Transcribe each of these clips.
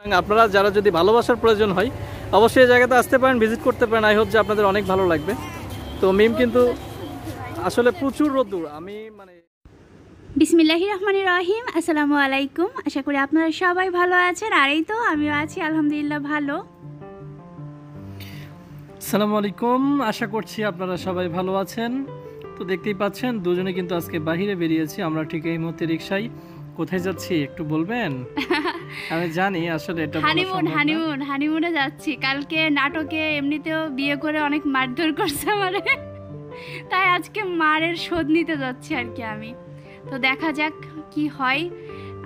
আপনারা যারা যদি ভালোবাসার প্রয়োজন হয় অবশ্যই এই জায়গাতে আসতে পারেন, ভিজিট করতে পারেন। আই হোপ যে আপনাদের অনেক ভালো লাগবে। তো মিম কিন্তু আসলে প্রচুর রোদ্দুর। আমি মানে বিসমিল্লাহির রহমানির রহিম। আসসালামু আলাইকুম। আশা করি আপনারা সবাই ভালো আছেন। আর এই তো আমিও আছি আলহামদুলিল্লাহ ভালো। আসসালামু আলাইকুম, আশা করছি আপনারা সবাই ভালো আছেন। তো দেখতেই পাচ্ছেন দুজনে কিন্তু আজকে বাহিরে বেরিয়েছি। আমরা ঠিক এই মুহূর্তে রিকশায় কোথায় যাচ্ছি একটু বলবেন? আমি জানি আসলে এটা হানিমুনে যাচ্ছি। কালকে নাটকে এমনিতেও বিয়ে করে অনেক মারধর করছে আমারে, তাই আজকে মারের শোধ নিতে যাচ্ছি আর কি আমি। তো দেখা যাক কি হয়,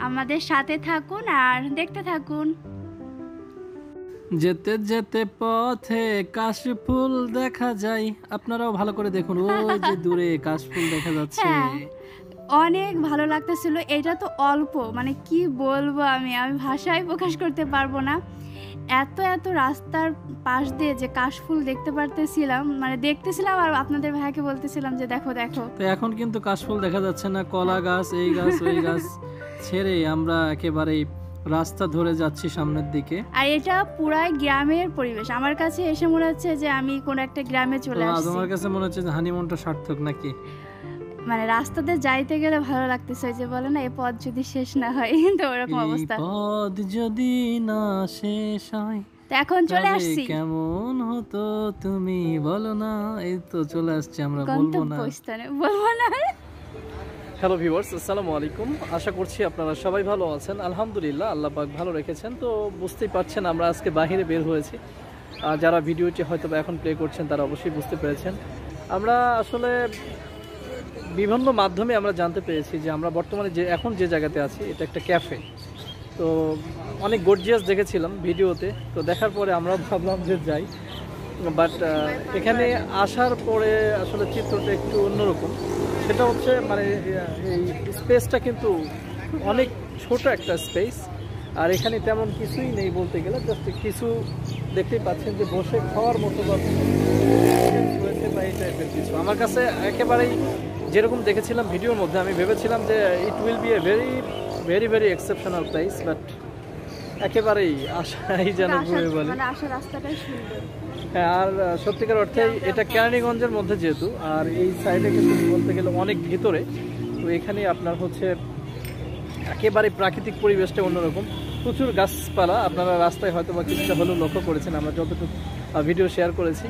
আমাদের সাথে থাকুন আর দেখতে থাকুন। যেতে যেতে পথে কাশফুল দেখা যায়, আপনারাও ভালো করে দেখুন, ওই যে দূরে কাশফুল দেখা যাচ্ছে। অনেক ভালো লাগতেছিল। এটা তো অল্প, মানে কি বলবো আমি ভাষায় প্রকাশ করতে পারবো না। এত এত রাস্তার পাশ দিয়ে যে কাশফুল দেখতে পারতেছিলাম, মানে দেখতেছিলাম আর আপনাদের ভাইকে বলতেছিলাম যে দেখো দেখো। তো এখন কিন্তু কাশফুল দেখা যাচ্ছে না, কলা গাছ এই গাছ ওই গাছ ছেড়ে আমরা একেবারেই রাস্তা ধরে যাচ্ছি সামনের দিকে। আর এটা পুরাই গ্রামের পরিবেশ। আমার কাছে এসে মনে হচ্ছে যে আমি কোন একটা গ্রামে চলে আসছি। তোমার কাছে মনে হচ্ছে যে হানিমুনটা সার্থক নাকি? মানে রাস্তাতে যাইতে গেলে ভালো লাগতেছে, যে বলে না এই পথ যদি শেষ না হয়, তো ওরকম অবস্থা। পথ যদি না শেষ হয় তো এখন চলে আসছি। কেমন হতো তুমি বলো না। এই তো চলে আসছি আমরা, বলবো না। হ্যালো ভিউয়ার্স, আসসালামু আলাইকুম। আশা করছি আপনারা সবাই ভালো আছেন। আলহামদুলিল্লাহ, আল্লাহ পাক ভালো রেখেছেন। তো বুঝতেই পারছেন আমরা আজকে বাইরে বের হয়েছি। যারা ভিডিওটি হয়তো বা এখন প্লে করছেন তারা অবশ্যই বুঝতে পেরেছেন। আমরা আসলে বিভিন্ন মাধ্যমে আমরা জানতে পেরেছি যে আমরা বর্তমানে এখন যে জায়গাতে আছি এটা একটা ক্যাফে। তো অনেক গর্জিয়াস দেখেছিলাম ভিডিওতে, তো দেখার পরে আমরা ভাবলাম যে যাই। বাট এখানে আসার পরে আসলে চিত্রটা একটু অন্যরকম। সেটা হচ্ছে মানে এই স্পেসটা কিন্তু অনেক ছোট একটা স্পেস, আর এখানে তেমন কিছুই নেই বলতে গেলে। জাস্ট কিছু দেখতেই পাচ্ছেন যে বসে খাওয়ার মতো রয়েছে বা এই টাইপের কিছু। আমার কাছে একেবারেই যেরকম দেখেছিলাম ভিডিওর মধ্যে, আমি ভেবেছিলাম যে it will B a very very very exceptional place, but একেবারেই আশাই যেন ঘুরে বলে। হ্যাঁ, আর সত্যিকার অর্থে এটা কেরানীগঞ্জের মধ্যে যেহেতু, আর এই সাইডে কিন্তু বলতে গেলে অনেক ভিতরে। তো এখানে আপনার হচ্ছে একেবারে প্রাকৃতিক পরিবেশটা অন্যরকম, প্রচুর গাছপালা। আপনারা রাস্তায় হয়তো বা কিছুটা হলেও লক্ষ্য করেছেন, আমরা যতটুকু ভিডিও শেয়ার করেছি।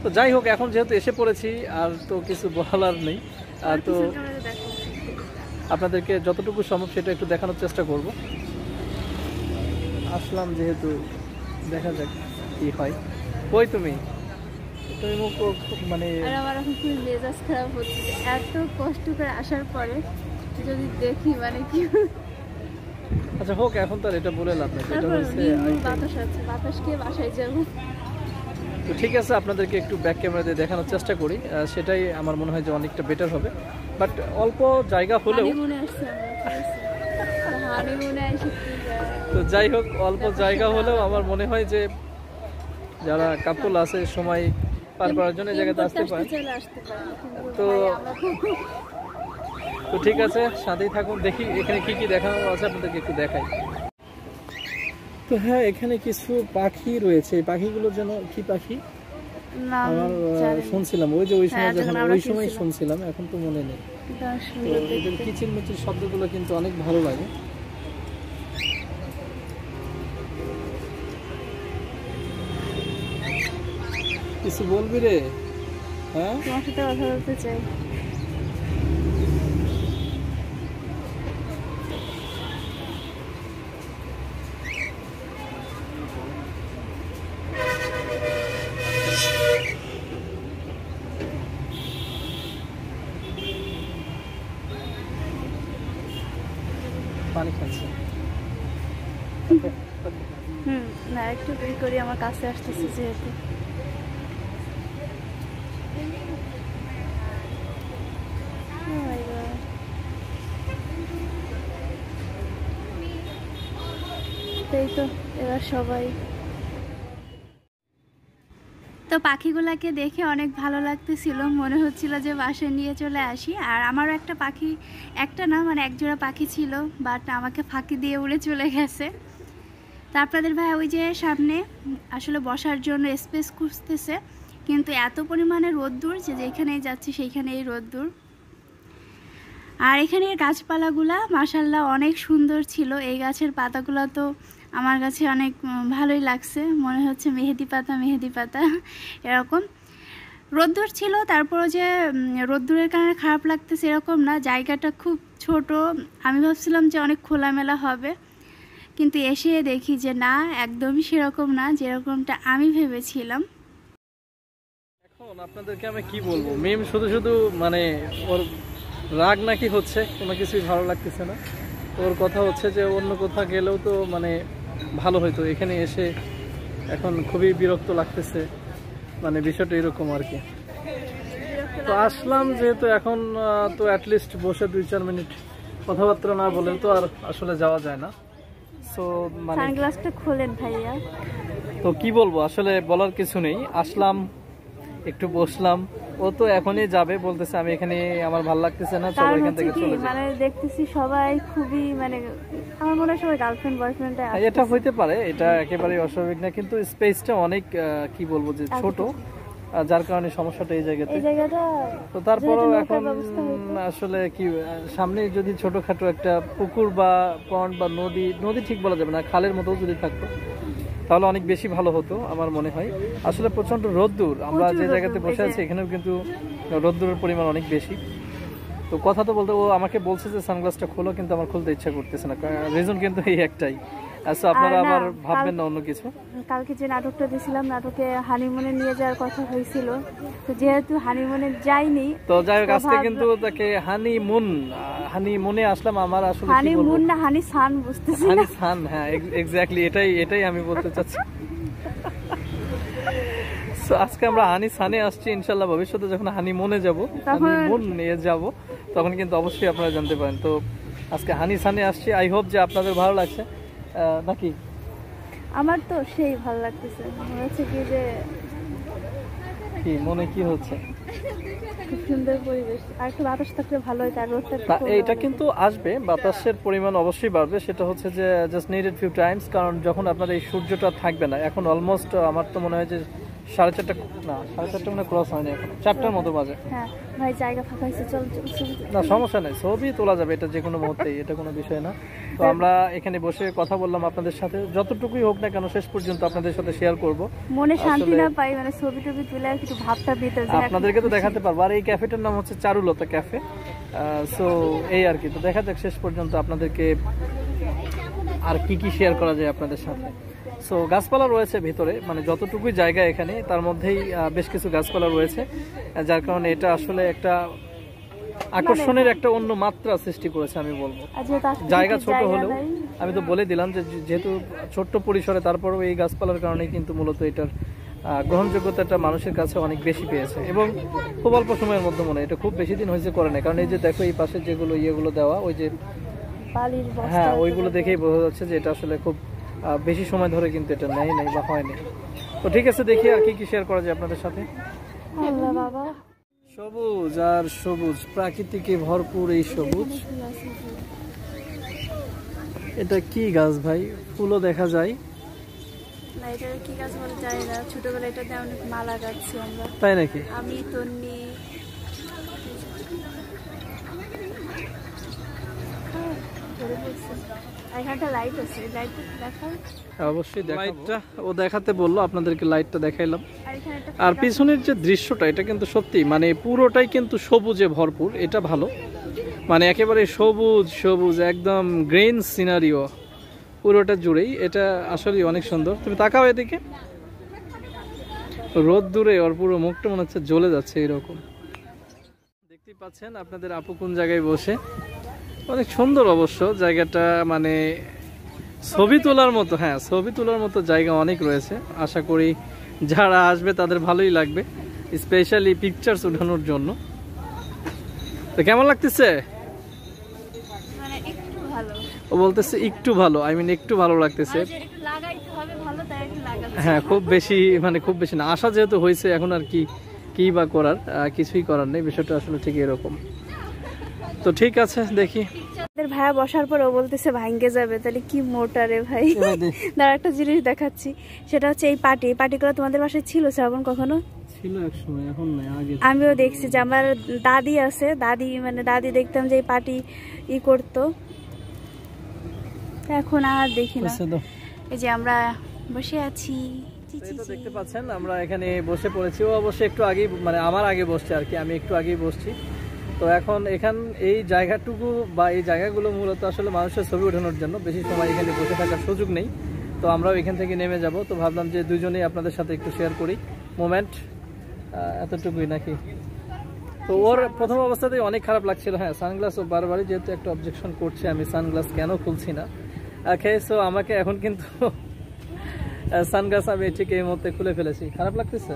তো যাই হোক, এখন যেহেতু এসে পড়েছি আর তো কিছু বলার নেই। তো আপনাদেরকে যতটুকু সম্ভব সেটা একটু দেখানোর চেষ্টা করব। আসলাম যেহেতু, দেখা যাক কি হয়। কই তুমি মুখ মানে আমার এখন খুব মেজাজ খারাপ হচ্ছে, এত কষ্ট করে আসার পরে যদি দেখি মানে কি। আচ্ছা হোক, এখন তো আর এটা বলে লাভ নেই। এটা হচ্ছে বাতাস আছে, বাতাস খেয়ে বাসায় যাবো। তো ঠিক আছে, আপনাদেরকে একটু ব্যাক ক্যামেরা দিয়ে দেখানোর চেষ্টা করি, সেটাই আমার মনে হয় যে অনেকটা বেটার হবে। বাট অল্প জায়গা হলেও, তো যাই হোক অল্প জায়গা হলেও আমার মনে হয় যে যারা কাপল আছে সময় পার করার জন্য জায়গাতে আসতে পারে। তো ঠিক আছে, সাথেই থাকুন, দেখি এখানে কি কি দেখানো আছে আপনাদেরকে একটু দেখাই। তো হ্যাঁ, এখানে কিছু পাখি রয়েছে। এই পাখিগুলো যেন কি পাখি আমার শুনছিলাম ওই যে ওই সময়, যখন ওই সময় শুনছিলাম, এখন তো মনে নেই। এদের কিচিরমিচির শব্দগুলো কিন্তু অনেক ভালো লাগে। কিছু বলবি রে? হ্যাঁ, তোমার সাথে কথা বলতে চাই। পানি খাচ্ছে। না একটু দেরি করি, আমার কাছে আসতেছে যেহেতু। এই তো এবার সবাই। তো পাখিগুলাকে দেখে অনেক ভালো লাগতেছিল, মনে হচ্ছিল যে বাসায় নিয়ে চলে আসি। আর আমারও একটা পাখি, একটা না মানে একজোড়া পাখি ছিল, বাট আমাকে ফাঁকি দিয়ে উড়ে চলে গেছে। তা আপনাদের ভাই ওই যে সামনে আসলে বসার জন্য স্পেস খুঁজতেছে, কিন্তু এত পরিমাণে রোদ্দুর যে যেখানেই যাচ্ছি সেইখানেই রোদ্দুর। আর এখানে গাছপালাগুলা মাশাআল্লাহ অনেক সুন্দর ছিল। এই গাছের পাতাগুলো তো আমার কাছে অনেক ভালোই লাগছে, মনে হচ্ছে মেহেদি পাতা এরকম। রোদ্দুর ছিল, তারপরও যে রোদ্দুরের কারণে খারাপ লাগতেছে এরকম না, জায়গাটা খুব ছোট। আমি ভাবছিলাম যে অনেক খোলামেলা হবে, কিন্তু এসে দেখি যে না, একদমই সেরকম না যেরকমটা আমি ভেবেছিলাম। এখন আপনাদেরকে আমি কি বলবো, মিম শুধু শুধু মানে ওর রাগ নাকি হচ্ছে, কোনো কিছুই ভালো লাগতেছে না। ওর কথা হচ্ছে যে অন্য কোথাও গেলেও তো মানে ভালো হইতো, এখানে এসে এখন খুবই বিরক্ত লাগতেছে, মানে বিষয়টা এরকম আর কি। তো আসলাম যেহেতু এখন তো অ্যাটলিস্ট বসে 2-4 মিনিট কথাবার্তা না বলে তো আর আসলে যাওয়া যায় না। সো মানে সানগ্লাসটা খোলেন ভাইয়া। তো কি বলবো, আসলে বলার কিছু নেই। আসলাম, একটু বসলাম, ও তো এখনই যাবে বলতেছে, আমি এখানে আমার ভালো লাগতেছে না, চলো এখান থেকে চলে যাই। মানে দেখতেছি সবাই খুবই মানে আমার মনে হয় সবাই গার্লফ্রেন্ড বয়ফ্রেন্ডে আছে। এটা হইতে পারে, এটা একেবারেই অস্বাভাবিক না, কিন্তু স্পেসটা অনেক কি বলবো যে ছোট, যার কারণে সমস্যাটা এই জায়গাতে। তো তারপরও এখন আসলে কি সামনে যদি ছোটখাটো একটা পুকুর বা পন্ড বা নদী ঠিক বলা যাবে না, খালের মতো যদি থাকতো তাহলে অনেক বেশি ভালো হতো আমার মনে হয়। আসলে প্রচন্ড রোদ্দুর, আমরা যে জায়গাতে বসে আছি এখানেও কিন্তু রোদ্দুরের পরিমাণ অনেক বেশি। তো কথা তো বলতে ও আমাকে বলছে যে সানগ্লাসটা খোলো, কিন্তু আমার খুলতে ইচ্ছা করতেছে না, রিজন কিন্তু এই একটাই। আচ্ছা, আপনারা আবার ভাববেন না অন্য কিছু। কালকে যে নাটকটা দিয়েছিলাম, নাটকে হানিমুনে নিয়ে যাওয়ার কথা হয়েছিল, তো যেহেতু হানিমুনে যাইনি, তো যাই হোক আজকে কিন্তু তাকে হানিমুনে আসলাম। আমার আসলে হানিমুন না হানি সান বুঝতেছি না, হানি সান, হ্যাঁ এক্স্যাক্টলি এটাই আমি বলতে চাচ্ছি। সো আজকে আমরা হানি সানে আসছি, ইনশাআল্লাহ ভবিষ্যতে যখন হানিমুনে যাব, হানিমুন নিয়ে যাব, তখন কিন্তু অবশ্যই আপনারা জানতে পারেন। তো আজকে হানি সানে আসছি, আই হোপ যে আপনাদের ভালো লাগছে নাকি? আমার তো সেই ভালো লাগতেছে, মনে হচ্ছে কি যে কি মনে কি হচ্ছে, খুব সুন্দর পরিবেশ, আর একটু বাতাস থাকলে ভালো হয়। তার রোদটা এইটা কিন্তু আসবে, বাতাসের পরিমাণ অবশ্যই বাড়বে, সেটা হচ্ছে যে জাস্ট নিডেড ফিউ টাইমস। কারণ যখন আপনার এই সূর্যটা থাকবে না, এখন অলমোস্ট আমার তো মনে হয় যে 4:30 না 4:30 মানে ক্রস হয়নি, এখন 4টার মতো বাজে। হ্যাঁ ভাই, জায়গা ফাঁকা হয়েছে, চল না সমস্যা নেই, ছবি তোলা যাবে, এটা যে কোনো মুহূর্তেই, এটা কোনো বিষয় না। তো আমরা এখানে বসে কথা বললাম আপনাদের সাথে, যতটুকুই হোক না কেন শেষ পর্যন্ত আপনাদের সাথে শেয়ার করব। মনে শান্তি না পাই, মানে ছবি টবি তুলে আর কিছু ভাবটা দিতে আপনাদেরকে তো দেখাতে পারবো। আর এই ক্যাফেটার নাম হচ্ছে চারুলতা ক্যাফে। সো এই আর কি, তো দেখা যাক শেষ পর্যন্ত আপনাদেরকে আর কি শেয়ার করা যায় আপনাদের সাথে। সো গাছপালা রয়েছে ভিতরে, মানে যতটুকুই জায়গা এখানে তার মধ্যেই বেশ কিছু গাছপালা রয়েছে, যার কারণে এটা আসলে একটা আকর্ষণের একটা অন্য মাত্রা সৃষ্টি করেছে আমি বলবো। জায়গা ছোট হলেও আমি তো বলে দিলাম যে যেহেতু ছোট্ট পরিসরে, তারপরেও এই গাছপালার কারণে কিন্তু মূলত এটার গ্রহণযোগ্যতাটা মানুষের কাছে অনেক বেশি পেয়েছে, এবং খুব অল্প সময়ের মধ্যে মনে হয়, এটা খুব বেশি দিন হয়েছে করে না। কারণ এই যে দেখো এই পাশে যেগুলো ইয়েগুলো দেওয়া, ওই যে হ্যাঁ ওইগুলো দেখেই বোঝা যাচ্ছে যে এটা আসলে খুব বেশি সময় ধরে কিন্তু এটা নেই বা হয়নি। তো ঠিক আছে, দেখি আর কি শেয়ার করা যায় আপনাদের সাথে। সবুজ আর সবুজ, প্রাকৃতিকে ভরপুর এই সবুজ। এটা কি গাছ ভাই? ফুলও দেখা যায়। কি গাছ বলে জানি না, ছোটবেলায় এটাতে অনেক মালা গাচ্ছি আমরা। তাই নাকি? আমি তন্নি অবশ্যই লাইটটা ও দেখাতে বললো, আপনাদেরকে লাইটটা দেখাইলাম। আর পিছনের যে দৃশ্যটা, এটা কিন্তু সত্যি মানে পুরোটাই কিন্তু সবুজে ভরপুর, এটা ভালো, মানে একেবারে সবুজ একদম গ্রিন সিনারিও পুরোটা জুড়েই, এটা আসলে অনেক সুন্দর। তুমি তাকাও এদিকে, রোদ দূরে ওর পুরো মুখটা মনে হচ্ছে জ্বলে যাচ্ছে এরকম। দেখতেই পাচ্ছেন আপনাদের আপু কোন জায়গায় বসে, অনেক সুন্দর অবশ্য জায়গাটা, মানে ছবি তোলার মতো। হ্যাঁ, ছবি তোলার মতো জায়গা অনেক রয়েছে, আশা করি যারা আসবে তাদের ভালোই লাগবে, স্পেশালি পিকচার্স ওঠানোর জন্য। তো কেমন লাগতেছে? ও বলতেছে একটু ভালো, আই মিন একটু ভালো লাগতেছে। হ্যাঁ, খুব বেশি না, আশা যেহেতু হয়েছে, এখন আর কি বা করার, কিছুই করার নেই, বিষয়টা আসলে ঠিক এরকম। তো ঠিক আছে, দেখি ভাইয়া বসার পর ও বলতেছে ভাঙ্গে যাবে, তাহলে কি মোটা রে ভাই। দাঁড়া একটা জিনিস দেখাচ্ছি, সেটা হচ্ছে এই পাটিগুলো তোমাদের বাসায় ছিল শ্রাবণ কখনো? ছিল একসময়, এখন নাই, আগে আমিও দেখছি যে আমার দাদি আছে, দাদি দেখতাম যে এই পাটি করতো, এখন আর দেখি না। এই যে আমরা বসে আছি, দেখতে পাচ্ছেন আমরা এখানে বসে পড়েছি। ও অবশ্যই একটু আগেই, মানে আমার আগে বসছে আর কি, আমি একটু আগেই বসছি। তো এখন এই জায়গাটুকু বা এই জায়গাগুলো মূলত আসলে মানুষের ছবি ওঠানোর জন্য, বেশি সময় এখানে বসে থাকার সুযোগ নেই। তো আমরাও এখান থেকে নেমে যাব। তো ভাবলাম যে দুজনেই আপনাদের সাথে একটু শেয়ার করি মোমেন্ট, এতটুকুই নাকি। তো ওর প্রথম অবস্থাতেই অনেক খারাপ লাগছিল। হ্যাঁ, সানগ্লাস ও বারবারই যেহেতু একটা অবজেকশন করছে আমি সানগ্লাস কেন খুলছি না। ওকে, সো আমাকে এখন কিন্তু সানগ্লাস আমি ঠিক এই মুহূর্তে খুলে ফেলেছি। খারাপ লাগতেছে?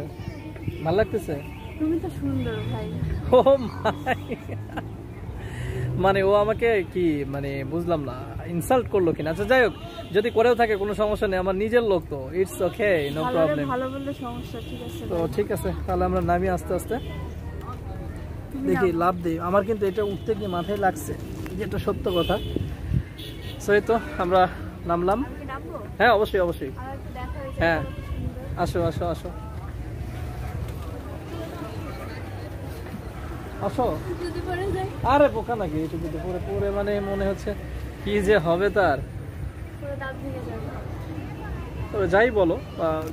ভালো লাগতেছে? তুমি তো সুন্দর ভাই। ও মাই, মানে ও আমাকে কি, মানে বুঝলাম না ইনসাল্ট করলো কিনা। আচ্ছা যাই হোক, যদি করেও থাকে কোনো সমস্যা নেই, আমার নিজের লোক তো, ইটস ওকে, নো প্রবলেম। ভালো বললে সমস্যা, ঠিক আছে। তো ঠিক আছে, তাহলে আমরা নামি আস্তে আস্তে, দেখি লাভ দিই। আমার কিন্তু এটা উঠতে গিয়ে মাথায় লাগছে, যেটা সত্য কথা। সো এই তো আমরা নামলাম। হ্যাঁ অবশ্যই অবশ্যই, হ্যাঁ আসো আসো আসো আসো। আরে বোকা নাকি, এটুকু পরে পরে মানে মনে হচ্ছে কি যে হবে তার। তবে যাই বলো,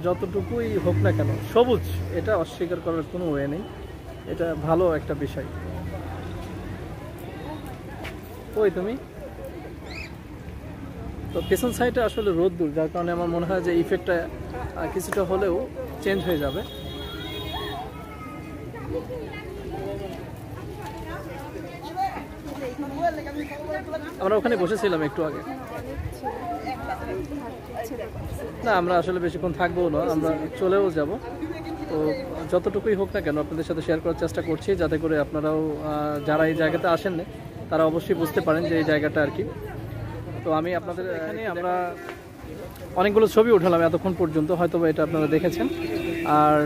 যতটুকুই হোক না কেন, সবুজ এটা অস্বীকার করার কোনো ওয়ে নেই, এটা ভালো একটা বিষয়। ওই তুমি তো পেছন সাইডে আসলে রোদ দূর, যার কারণে আমার মনে হয় যে ইফেক্টটা কিছুটা হলেও চেঞ্জ হয়ে যাবে। আমরা ওখানে বসেছিলাম একটু আগে। না আমরা আসলে বেশিক্ষণ থাকবো না, আমরা চলেও যাব। তো যতটুকুই হোক না কেন আপনাদের সাথে শেয়ার করার চেষ্টা করছি, যাতে করে আপনারাও যারা এই জায়গাতে আসেন না তারা অবশ্যই বুঝতে পারেন যে এই জায়গাটা আর কি। তো আমি আপনাদের এখানে আমরা অনেকগুলো ছবি উঠালাম এতক্ষণ পর্যন্ত, হয়তো এটা আপনারা দেখেছেন। আর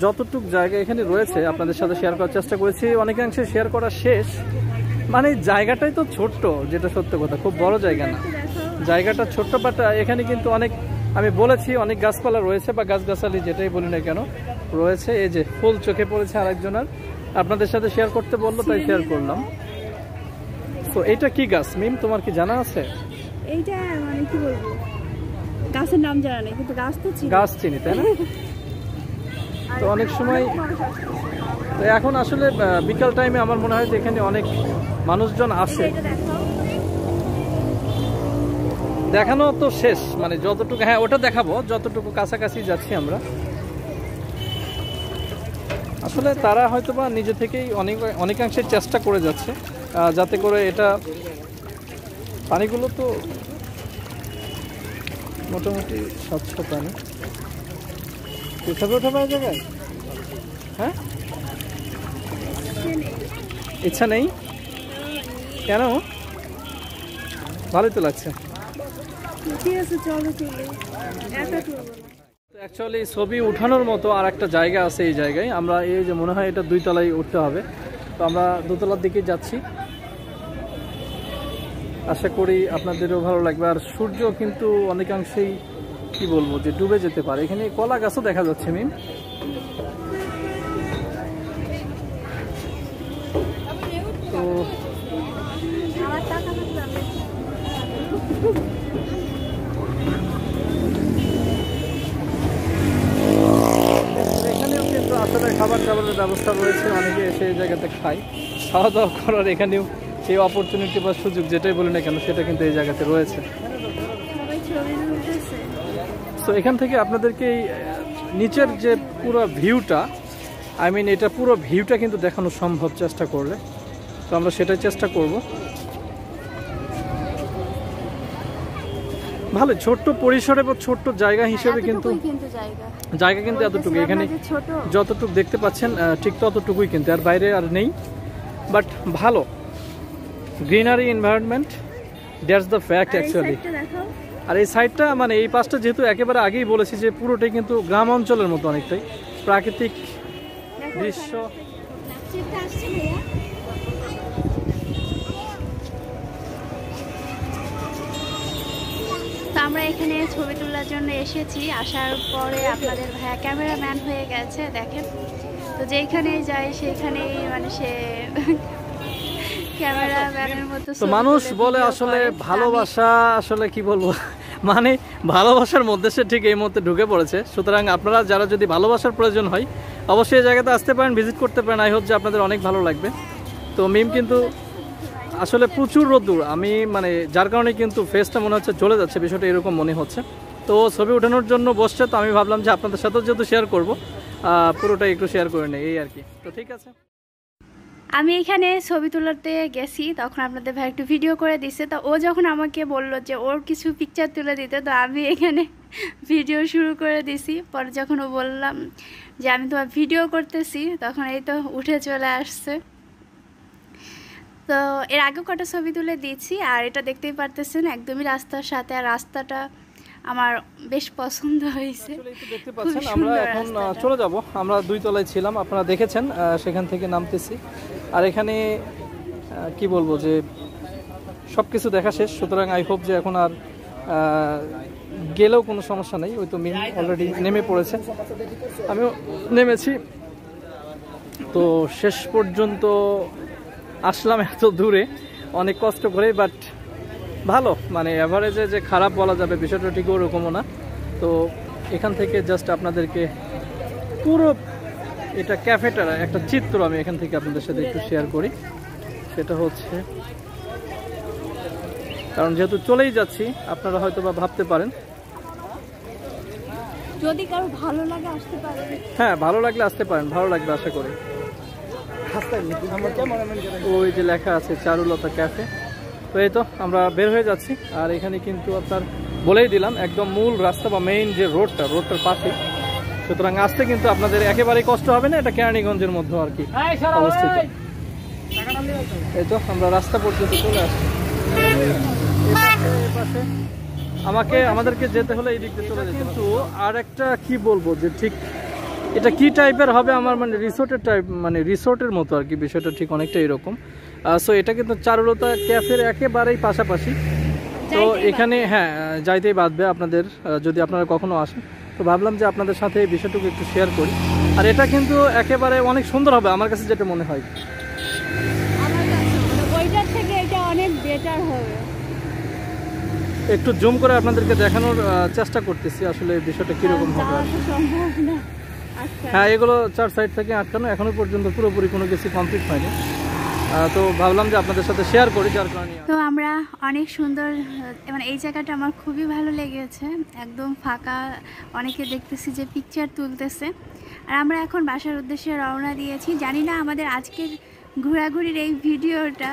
যতটুক জায়গা এখানে রয়েছে আপনাদের সাথে শেয়ার করার চেষ্টা করেছি, অনেকাংশে শেয়ার করা শেষ। মানে জায়গাটাই তো ছোট্ট, যেটা সত্য কথা, খুব বড় জায়গা না, জায়গাটা ছোট্ট। বাট এখানে কিন্তু অনেক, আমি বলেছি অনেক গাছপালা রয়েছে বা গাছগাছালি যেটাই বলি না কেন রয়েছে। এই যে ফুল চোখে পড়েছে আরেকজনের, আপনাদের সাথে শেয়ার করতে বললো তাই শেয়ার করলাম। তো এটা কি গাছ মিম, তোমার কি জানা আছে? এইটা মানে কি বলবো, গাছের নাম জানা নেই, কিন্তু গাছ তো চিনি, গাছ চিনি তাই না? তো অনেক সময়, তো এখন আসলে বিকাল টাইমে আমার মনে হয় যে এখানে অনেক মানুষজন আসে। দেখানো তো শেষ, মানে যতটুকু, হ্যাঁ ওটা দেখাবো যতটুকু কাছাকাছি যাচ্ছি আমরা। আসলে তারা হয়তোবা নিজে থেকেই অনেকাংশে চেষ্টা করে যাচ্ছে যাতে করে এটা, পানিগুলো তো মোটামুটি স্বচ্ছ পানি। উঠাবে জায়গায়, হ্যাঁ ইচ্ছা নেই কেন? ভালোই তো লাগছে। অ্যাকচুয়ালি ছবি উঠানোর মতো আর একটা জায়গা আছে এই জায়গায়। আমরা এই যে মনে হয় এটা 2 তলায় উঠতে হবে, তো আমরা 2 তলার দিকে যাচ্ছি। আশা করি আপনাদেরও ভালো লাগবে। আর সূর্য কিন্তু অনেকাংশেই কি বলবো যে ডুবে যেতে পারে। এখানে কলা গাছও দেখা যাচ্ছে মিম। তো এখানেও কিন্তু আসলে খাবার দাবারের ব্যবস্থা রয়েছে, অনেকে এসে এই জায়গাতে খায়, খাওয়া দাওয়া করার এখানেও সেই অপরচুনিটি বা সুযোগ যেটাই বলি না কেন সেটা কিন্তু এই জায়গাতে রয়েছে। তো এখান থেকে আপনাদেরকে এই নিচের যে পুরো ভিউটা, এটা পুরো ভিউটা কিন্তু দেখানো সম্ভব চেষ্টা করলে। তো আমরা সেটাই চেষ্টা করব। ভালো ছোট্ট পরিসরে বা ছোট্ট জায়গা হিসেবে কিন্তু জায়গা কিন্তু এতটুকু, এখানে যতটুকু দেখতে পাচ্ছেন ঠিক ততটুকুই কিন্তু, আর বাইরে আর নেই। বাট ভালো greenery environment, that's the fact actually. আর এই সাইডটা, মানে এই পাশটা যেহেতু একেবারে আগেই বলেছি যে পুরোটাই কিন্তু গ্রাম অঞ্চলের মতো, অনেকটাই প্রাকৃতিক দৃশ্য। আমরা এখানে ছবি তোলার জন্য এসেছি, আসার পরে আপনাদের ভাইয়া ক্যামেরাম্যান হয়ে গেছে দেখেন। তো যেখানেই যায় সেখানেই মানে সে ক্যামেরাম্যানের মতো। তো মানুষ বলে আসলে ভালোবাসা আসলে কি বলবো মানে ভালোবাসার মধ্যে সে ঠিক এই মুহূর্তে ঢুকে পড়েছে। সুতরাং আপনারা যারা যদি ভালোবাসার প্রয়োজন হয় অবশ্যই এই জায়গাতে আসতে পারেন, ভিজিট করতে পারেন। আই হোপ যে আপনাদের অনেক ভালো লাগবে। তো মিম কিন্তু আসলে প্রচুর রোদ্দুর, আমি মানে যার কারণে কিন্তু ফেসটা মনে হচ্ছে চলে যাচ্ছে, বিষয়টা এরকম মনে হচ্ছে। তো ছবি ওঠানোর জন্য বসছে, তো আমি ভাবলাম যে আপনাদের সাথেও যেহেতু শেয়ার করবো পুরোটাই একটু শেয়ার করে নেই এই আর কি। তো ঠিক আছে, আমি এখানে ছবি তুলতে গেছি, তখন আপনাদের ভাই একটু ভিডিও করে দিছে। তো ও যখন আমাকে বললো যে ওর কিছু পিকচার তুলে দিতে, তো আমি এখানে ভিডিও শুরু করে দিছি। পরে যখন ও বললাম যে আমি তোমার ভিডিও করতেছি, তখন এই তো উঠে চলে আসছে। তো এর আগে কটা ছবি তুলে দিয়েছি, আর এটা দেখতেই পারতেছেন একদমই রাস্তার সাথে, আর রাস্তাটা আমার বেশ পছন্দ হয়েছে। দেখতে পাচ্ছেন আমরা এখন চলে যাব। আমরা 2 তলায় ছিলাম, আপনারা দেখেছেন, সেখান থেকে নামতেছি। আর এখানে কি বলবো যে সব কিছু দেখা শেষ। সুতরাং আই হোপ যে এখন আর গেলেও কোনো সমস্যা নেই। ওই তো মিম অলরেডি নেমে পড়েছে, আমিও নেমেছি। তো শেষ পর্যন্ত আসলাম এত দূরে অনেক কষ্ট করে, বাট ভালো, মানে অ্যাভারেজে যে খারাপ বলা যাবে বিষয়টা ঠিক ওরকমও না। তো এখান থেকে জাস্ট আপনাদেরকে পুরো এটা ক্যাফেটার একটা চিত্র আমি এখান থেকে আপনাদের সাথে একটু শেয়ার করি। সেটা হচ্ছে, কারণ যেহেতু চলেই যাচ্ছি আপনারা হয়তো বা ভাবতে পারেন, যদি কারো ভালো লাগে আসতে পারেন। হ্যাঁ ভালো লাগলে আসতে পারেন, ভালো লাগবে আশা করি। ওই যে লেখা আছে চারুলতা ক্যাফে। তো এই তো আমরা বের হয়ে যাচ্ছি। আর এখানে কিন্তু আপনার বলেই দিলাম একদম মূল রাস্তা বা মেইন যে রোডটার পাশে। সুতরাং আসতে কিন্তু আপনাদের একেবারেই কষ্ট হবে না, এটা কেরানীগঞ্জের মধ্যে আর কি অবস্থিত। এই তো আমরা রাস্তা পর্যন্ত চলে আসছি। আমাদেরকে যেতে হলে এই দিক দিয়ে চলে যেতে। কিন্তু আর একটা কি বলবো যে ঠিক এটা কি টাইপের হবে আমার মানে রিসোর্টের টাইপ, মানে রিসোর্টের মতো আর কি, বিষয়টা ঠিক অনেকটা এরকম। সো এটা কিন্তু চারুলতা ক্যাফের একেবারেই পাশাপাশি। তো এখানে হ্যাঁ যাইতেই বাঁধবে আপনাদের, যদি আপনারা কখনো আসেন। তো ভাবলাম যে আপনাদের সাথে এই বিষয়টুকু একটু শেয়ার করি। আর এটা কিন্তু একেবারে অনেক সুন্দর হবে আমার কাছে যেটা মনে হয়। ওইটার থেকে এটা অনেক বেটার হবে। একটু জুম করে আপনাদেরকে দেখানোর চেষ্টা করতেছি আসলে বিষয়টা কিরকম হবে। হ্যাঁ এগুলো 4 সাইড থেকে আটকানো, এখনো পর্যন্ত পুরোপুরি কোনো কিছু কমপ্লিট হয়নি। তো ভাবলাম যে আপনাদের সাথে শেয়ার করি, যার কারণে। তো আমরা অনেক সুন্দর, মানে এই জায়গাটা আমার খুবই ভালো লেগেছে, একদম ফাঁকা, অনেকে দেখতেছি যে পিকচার তুলতেছে। আর আমরা এখন বাসার উদ্দেশ্যে রওনা দিয়েছি। জানি না আমাদের আজকের ঘোরাঘুরির এই ভিডিওটা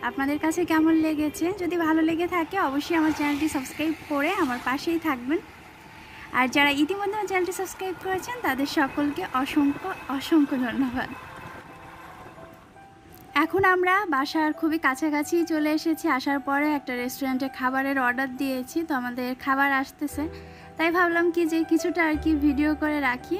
আপনাদের কাছে কেমন লেগেছে। যদি ভালো লেগে থাকে অবশ্যই আমার চ্যানেলটি সাবস্ক্রাইব করে আমার পাশেই থাকবেন। আর যারা ইতিমধ্যে আমার চ্যানেলটি সাবস্ক্রাইব করেছেন তাদের সকলকে অসংখ্য অসংখ্য ধন্যবাদ। এখন আমরা বাসার খুবই কাছাকাছি চলে এসেছি। আসার পরে একটা রেস্টুরেন্টে খাবারের অর্ডার দিয়েছি, তো আমাদের খাবার আসতেছে, তাই ভাবলাম কি যে কিছুটা আর কি ভিডিও করে রাখি।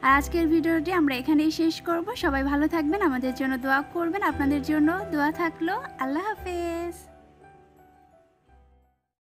আর আজকের ভিডিওটি আমরা এখানেই শেষ করব। সবাই ভালো থাকবেন, আমাদের জন্য দোয়া করবেন, আপনাদের জন্য দোয়া থাকলো। আল্লাহ হাফেজ।